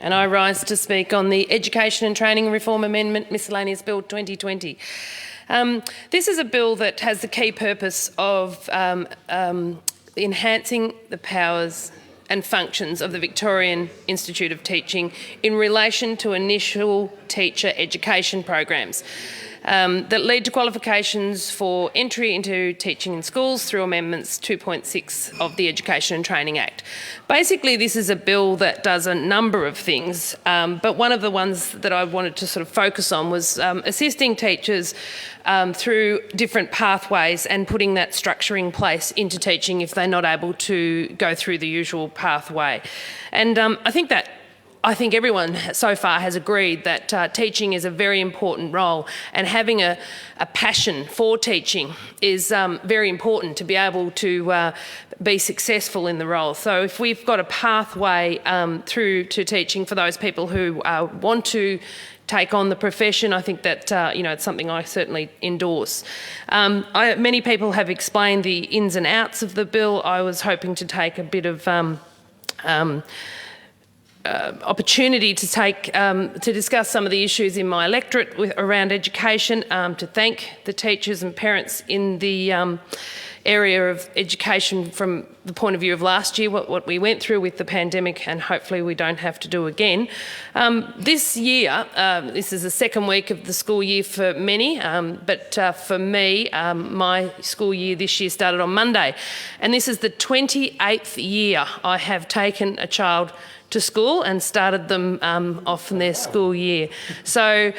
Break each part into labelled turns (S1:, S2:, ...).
S1: And I rise to speak on the Education and Training Reform Amendment Miscellaneous Bill 2020. This is a bill that has the key purpose of enhancing the powers and functions of the Victorian Institute of Teaching in relation to initial teacher education programs that lead to qualifications for entry into teaching in schools through Amendments 2.6 of the Education and Training Act. Basically, this is a bill that does a number of things, but one of the ones that I wanted to sort of focus on was assisting teachers through different pathways and putting that structure in place into teaching if they're not able to go through the usual pathway. And I think everyone so far has agreed that teaching is a very important role, and having a passion for teaching is very important to be able to be successful in the role. So if we've got a pathway through to teaching for those people who want to take on the profession, I think that it's something I certainly endorse. Many people have explained the ins and outs of the bill. I was hoping to take a bit of opportunity to discuss some of the issues in my electorate around education, to thank the teachers and parents in the area of education from the point of view of last year, what we went through with the pandemic, and hopefully we don't have to do again. This year, this is the second week of the school year for many, but for me, my school year this year started on Monday, and this is the 28th year I have taken a child to school and started them off in their school year. So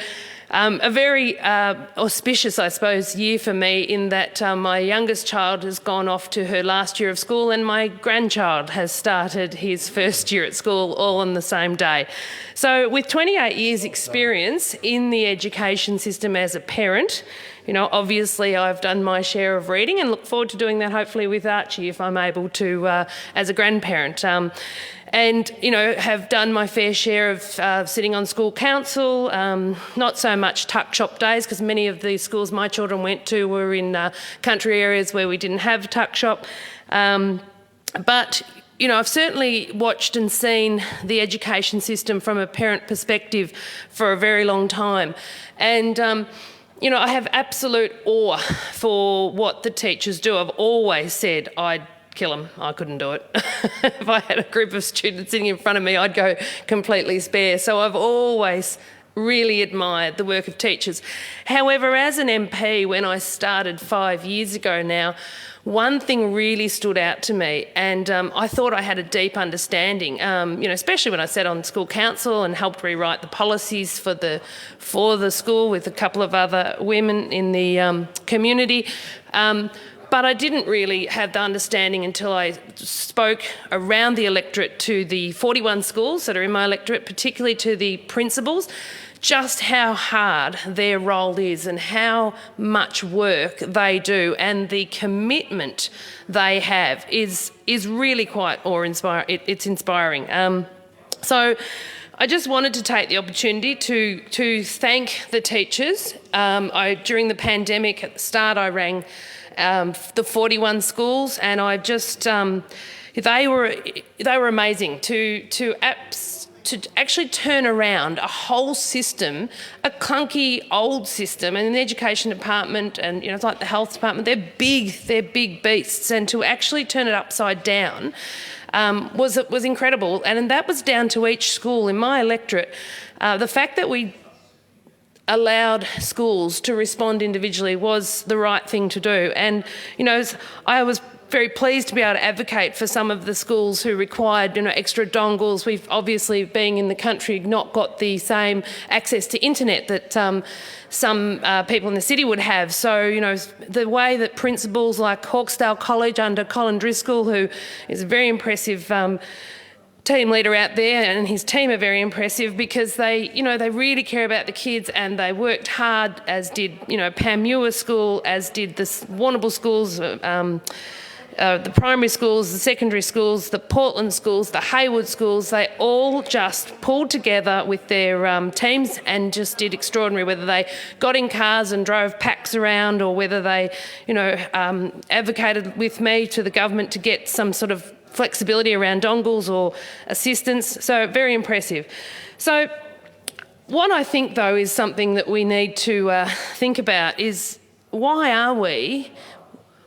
S1: a very auspicious, I suppose, year for me in that my youngest child has gone off to her last year of school and my grandchild has started his first year at school all on the same day. So with 28 years experience in the education system as a parent, obviously I've done my share of reading and look forward to doing that hopefully with Archie if I'm able to as a grandparent. And have done my fair share of sitting on school council, not so much tuck shop days, because many of the schools my children went to were in country areas where we didn't have tuck shop. But I've certainly watched and seen the education system from a parent perspective for a very long time. And I have absolute awe for what the teachers do. I've always said I'd kill them. I couldn't do it. If I had a group of students sitting in front of me, I'd go completely spare. So I've always really admired the work of teachers. However, as an MP, when I started 5 years ago now, one thing really stood out to me, and I thought I had a deep understanding, especially when I sat on school council and helped rewrite the policies for the school with a couple of other women in the community. But I didn't really have the understanding until I spoke around the electorate to the 41 schools that are in my electorate, particularly to the principals, just how hard their role is and how much work they do, and the commitment they have is really quite awe-inspiring. It's inspiring. So I just wanted to take the opportunity to thank the teachers. During the pandemic at the start, I rang the 41 schools, and I just they were amazing to actually turn around a whole system, a clunky old system, and the education department and it's like the health department. They're big beasts, and to actually turn it upside down was incredible. And that was down to each school in my electorate. The fact that we allowed schools to respond individually was the right thing to do. And I was very pleased to be able to advocate for some of the schools who required extra dongles. We've obviously, being in the country, not got the same access to internet that some people in the city would have. So the way that principals like Hawkesdale College under Colin Driscoll, who is a very impressive team leader out there, and his team are very impressive because they really care about the kids, and they worked hard, as did Panmure School, as did the Warrnambool schools, the primary schools, the secondary schools, the Portland schools, the Hayward schools. They all just pulled together with their teams and just did extraordinary, whether they got in cars and drove packs around, or whether they advocated with me to the government to get some sort of flexibility around dongles or assistance. So very impressive. So what I think, though, is something that we need to think about is why are we,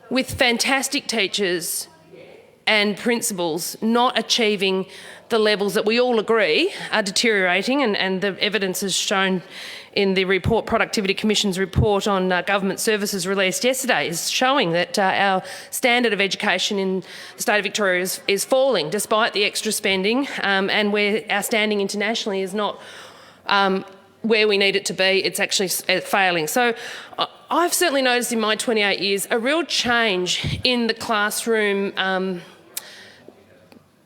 S1: with fantastic teachers and principals, not achieving the levels that we all agree are deteriorating, and the evidence is shown in the report, Productivity Commission's report on government services released yesterday, is showing that our standard of education in the state of Victoria is falling despite the extra spending, and where our standing internationally is not where we need it to be. It's actually failing. So I've certainly noticed in my 28 years a real change in the classroom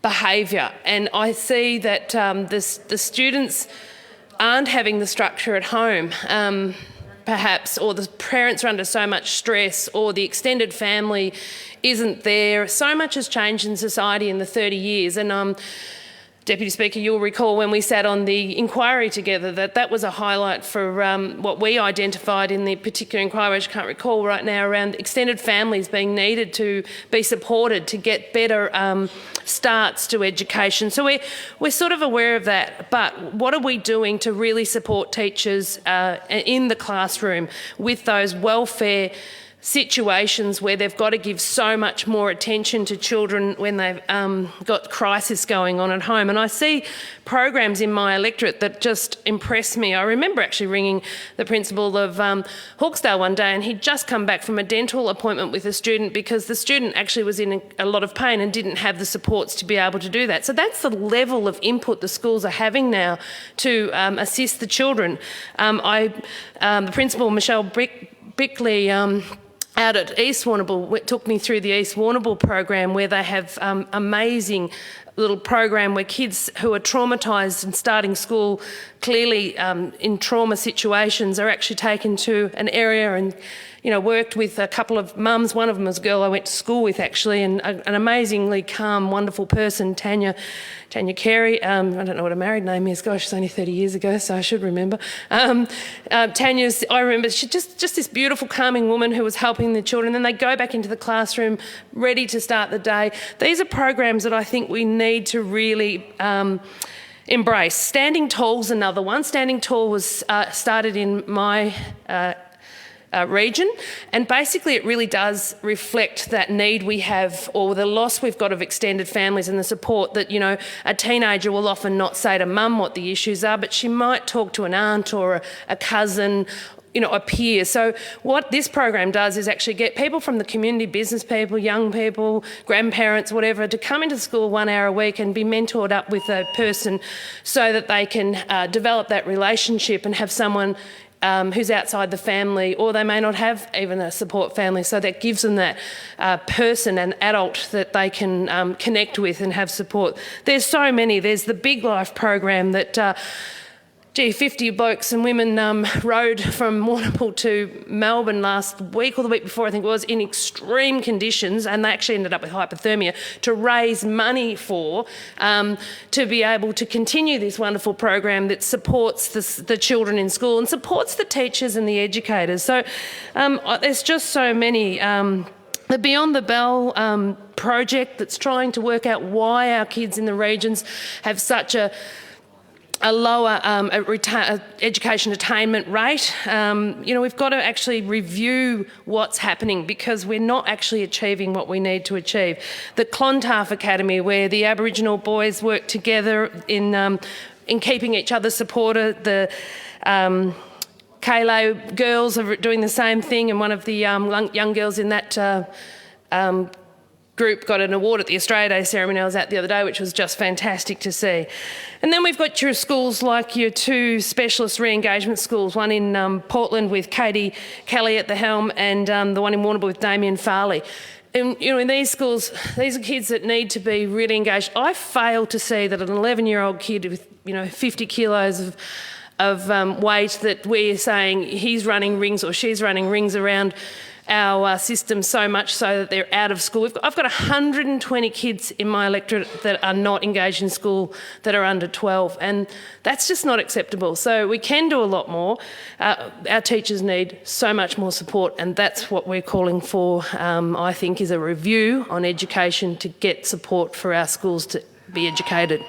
S1: behaviour, and I see that the students aren't having the structure at home, perhaps, or the parents are under so much stress, or the extended family isn't there. So much has changed in society in the 30 years, and Deputy Speaker, you'll recall when we sat on the inquiry together that was a highlight for what we identified in the particular inquiry, which I can't recall right now, around extended families being needed to be supported to get better starts to education. So we're sort of aware of that, but what are we doing to really support teachers in the classroom with those welfare situations where they've got to give so much more attention to children when they've got crisis going on at home? And I see programs in my electorate that just impress me. I remember actually ringing the principal of Hawkesdale one day, and he'd just come back from a dental appointment with a student because the student actually was in a lot of pain and didn't have the supports to be able to do that. So that's the level of input the schools are having now to assist the children. The principal, Michelle Bickley, out at East Warrnambool, took me through the East Warrnambool program, where they have amazing little program where kids who are traumatised and starting school clearly in trauma situations are actually taken to an area and, you know, worked with a couple of mums. One of them was a girl I went to school with, actually, and an amazingly calm, wonderful person, Tanya Carey. I don't know what her married name is. Gosh, it's only 30 years ago, so I should remember. Tanya's, I remember, she's just this beautiful, calming woman who was helping the children. Then they go back into the classroom, ready to start the day. These are programs that I think we need to really embrace. Standing Tall's another one. Standing Tall was started in my region, and basically it really does reflect that need we have, or the loss we've got of extended families, and the support that, you know, a teenager will often not say to mum what the issues are, but she might talk to an aunt or a cousin, you know, a peer. So what this program does is actually get people from the community, business people, young people, grandparents, whatever, to come into school 1 hour a week and be mentored up with a person so that they can develop that relationship and have someone who's outside the family, or they may not have even a support family, so that gives them that person, an adult that they can connect with and have support. There's so many. There's the Big Life program that 50 blokes and women rode from Warrnambool to Melbourne last week, or the week before I think it was, in extreme conditions, and they actually ended up with hypothermia, to raise money for, to be able to continue this wonderful program that supports the children in school and supports the teachers and the educators. So there's just so many. The Beyond the Bell project that's trying to work out why our kids in the regions have such a lower education attainment rate. You know, we've got to actually review what's happening, because we're not actually achieving what we need to achieve. The Clontarf Academy, where the Aboriginal boys work together in keeping each other supported. The Kalo girls are doing the same thing, and one of the young girls in that group got an award at the Australia Day ceremony I was at the other day, which was just fantastic to see. And then we've got your schools like your two specialist re-engagement schools, one in Portland with Katie Kelly at the helm, and the one in Warrnambool with Damien Farley. And, you know, in these schools, these are kids that need to be really engaged. I fail to see that an 11-year-old kid with, you know, 50 kilos of weight, that we're saying he's running rings or she's running rings around our system so much so that they're out of school. I've got 120 kids in my electorate that are not engaged in school that are under 12, and that's just not acceptable. So we can do a lot more. Our teachers need so much more support, and that's what we're calling for, I think, is a review on education to get support for our schools to be educated.